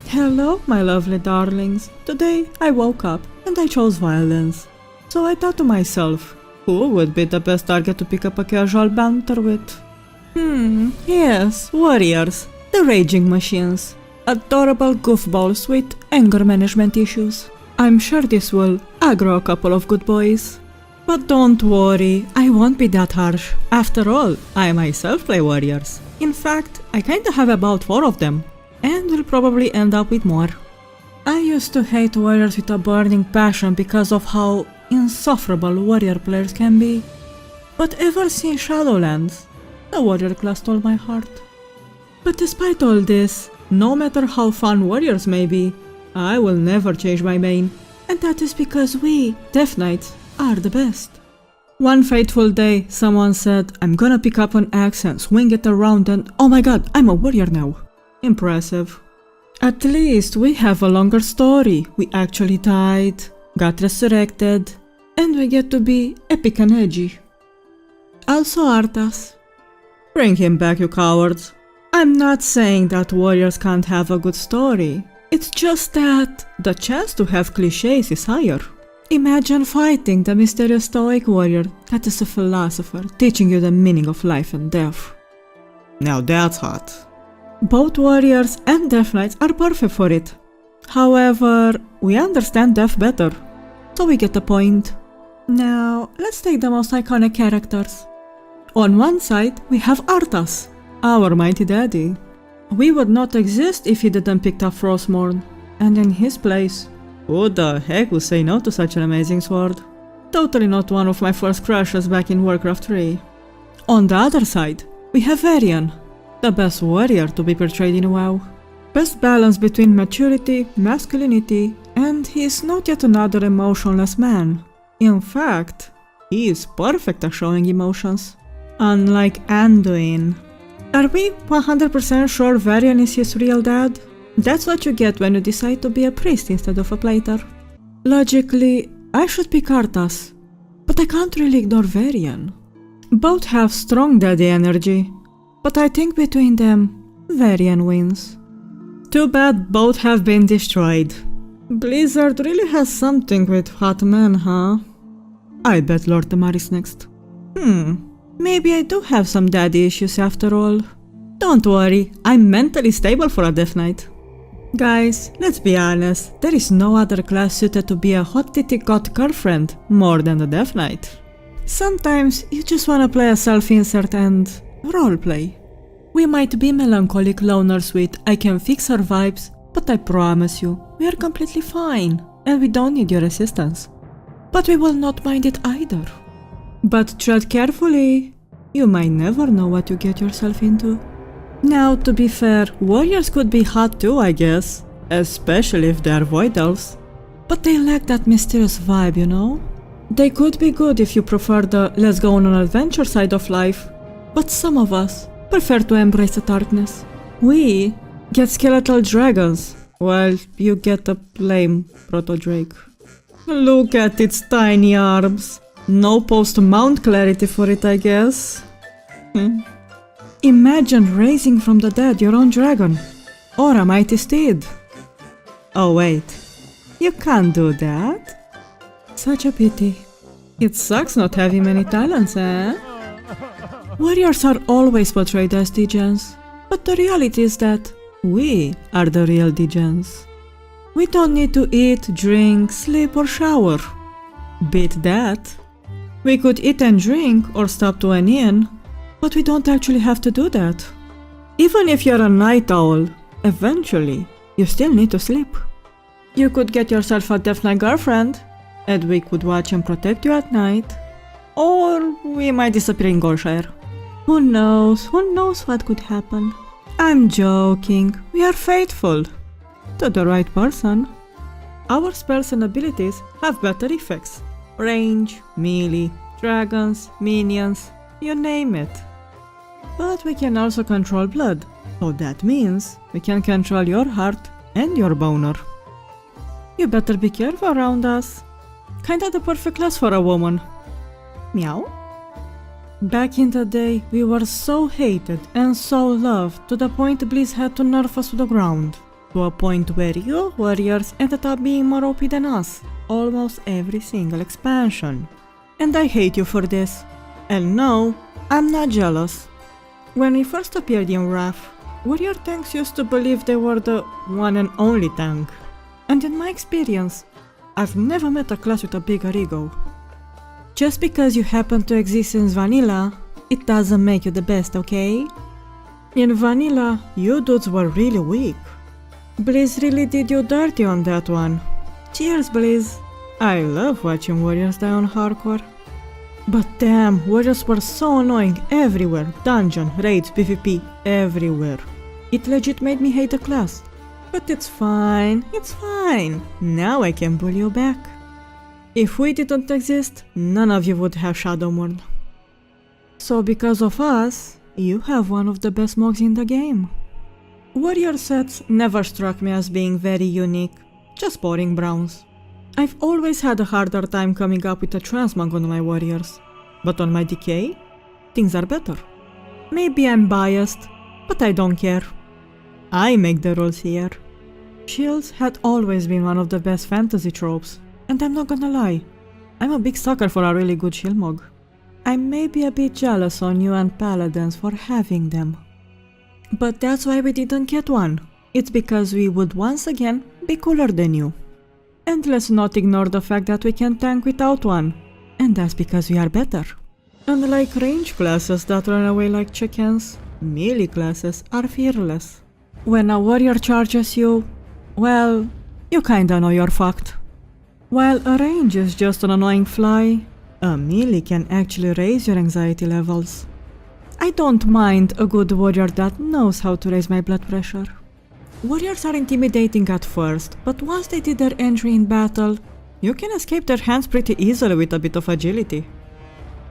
Hello, my lovely darlings. Today I woke up and I chose violence. So I thought to myself, who would be the best target to pick up a casual banter with? Yes, warriors. The raging machines. Adorable goofballs with anger management issues. I'm sure this will aggro a couple of good boys. But don't worry, I won't be that harsh. After all, I myself play warriors. In fact, I kinda have about 4 of them. And will probably end up with more. I used to hate warriors with a burning passion because of how insufferable warrior players can be. But ever since Shadowlands, the warrior class stole my heart. But despite all this, no matter how fun warriors may be, I will never change my main. And that is because we, Death Knights, are the best. One fateful day, someone said, I'm gonna pick up an axe and swing it around and oh my god, I'm a warrior now. Impressive. At least we have a longer story. We actually died, got resurrected, and we get to be epic and edgy. Also Arthas. Bring him back, you cowards. I'm not saying that warriors can't have a good story. It's just that the chance to have clichés is higher. Imagine fighting the mysterious stoic warrior that is a philosopher teaching you the meaning of life and death. Now that's hot. Both warriors and Death Knights are perfect for it. However, we understand death better, so we get the point. Now, let's take the most iconic characters. On one side, we have Arthas, our mighty daddy. We would not exist if he didn't pick up Frostmourne, and in his place, who the heck would say no to such an amazing sword? Totally not one of my first crushes back in Warcraft 3. On the other side, we have Varian, the best warrior to be portrayed in WoW. Best balance between maturity, masculinity, and he is not yet another emotionless man. In fact, he is perfect at showing emotions. Unlike Anduin. Are we 100% sure Varian is his real dad? That's what you get when you decide to be a priest instead of a plater. Logically, I should pick Arthas, but I can't really ignore Varian. Both have strong daddy energy, but I think between them, Varian wins. Too bad both have been destroyed. Blizzard really has something with hot men, huh? I bet Lord Tamar is next. Maybe I do have some daddy issues after all. Don't worry, I'm mentally stable for a Death Knight. Guys, let's be honest, there is no other class suited to be a hot-titty got girlfriend more than the Death Knight. Sometimes you just wanna play a self-insert and roleplay. We might be melancholic loners with I can fix our vibes, but I promise you, we are completely fine, and we don't need your assistance. But we will not mind it either. But tread carefully, you might never know what you get yourself into. Now, to be fair, warriors could be hot too, I guess, especially if they are void elves. But they lack that mysterious vibe, you know? They could be good if you prefer the let's go on an adventure side of life, but some of us prefer to embrace the darkness. We get skeletal dragons, while you get a lame proto-drake. Look at its tiny arms. No post-mount clarity for it, I guess. Imagine raising from the dead your own dragon, or a mighty steed. Oh wait, you can't do that? Such a pity. It sucks not having many talents, eh? Warriors are always portrayed as degens, but the reality is that we are the real degens. We don't need to eat, drink, sleep or shower. Beat that. We could eat and drink or stop to an inn, but we don't actually have to do that. Even if you're a night owl, eventually you still need to sleep. You could get yourself a Death Knight girlfriend, and we could watch and protect you at night. Or we might disappear in Golshire. Who knows what could happen. I'm joking, we are faithful. To the right person. Our spells and abilities have better effects. Range, melee, dragons, minions, you name it. But we can also control blood, so that means we can control your heart and your boner. You better be careful around us. Kinda the perfect class for a woman. Meow? Back in the day, we were so hated and so loved to the point Blizz had to nerf us to the ground. to a point where you warriors ended up being more OP than us, almost every single expansion. And I hate you for this. And no, I'm not jealous. When we first appeared in Wrath, warrior tanks used to believe they were the one and only tank. And in my experience, I've never met a class with a bigger ego. Just because you happen to exist in vanilla, it doesn't make you the best, okay? In vanilla, you dudes were really weak. Blizz really did you dirty on that one. Cheers, Blizz. I love watching warriors die on hardcore. But damn, warriors were so annoying everywhere. Dungeon, raids, PvP, everywhere. It legit made me hate the class. But it's fine, it's fine. Now I can bully you back. If we didn't exist, none of you would have Shadowmourne. So because of us, you have one of the best mogs in the game. Warrior sets never struck me as being very unique, just boring browns. I've always had a harder time coming up with a transmog on my warriors, but on my DK, things are better. Maybe I'm biased, but I don't care. I make the rules here. Shields had always been one of the best fantasy tropes, and I'm not gonna lie, I'm a big sucker for a really good shield mog. I may be a bit jealous on you and paladins for having them. But that's why we didn't get one. It's because we would once again be cooler than you. And let's not ignore the fact that we can tank without one, and that's because we are better. Unlike range classes that run away like chickens, melee classes are fearless. When a warrior charges you, well, you kinda know you're fucked. While a range is just an annoying fly, a melee can actually raise your anxiety levels. I don't mind a good warrior that knows how to raise my blood pressure. Warriors are intimidating at first, but once they did their entry in battle, you can escape their hands pretty easily with a bit of agility.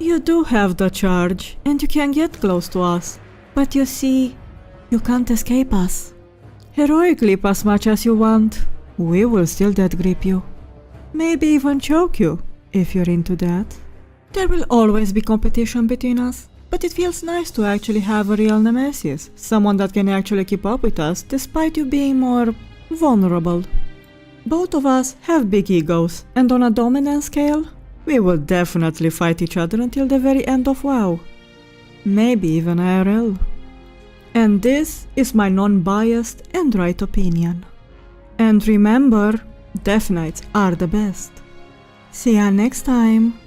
You do have the charge, and you can get close to us, but you see, you can't escape us. Heroic leap as much as you want, we will still death grip you. Maybe even choke you, if you're into that. There will always be competition between us, but it feels nice to actually have a real nemesis, someone that can actually keep up with us despite you being more vulnerable. Both of us have big egos, and on a dominance scale, we will definitely fight each other until the very end of WoW. Maybe even IRL. And this is my non-biased and right opinion. And remember, Death Knights are the best. See ya next time!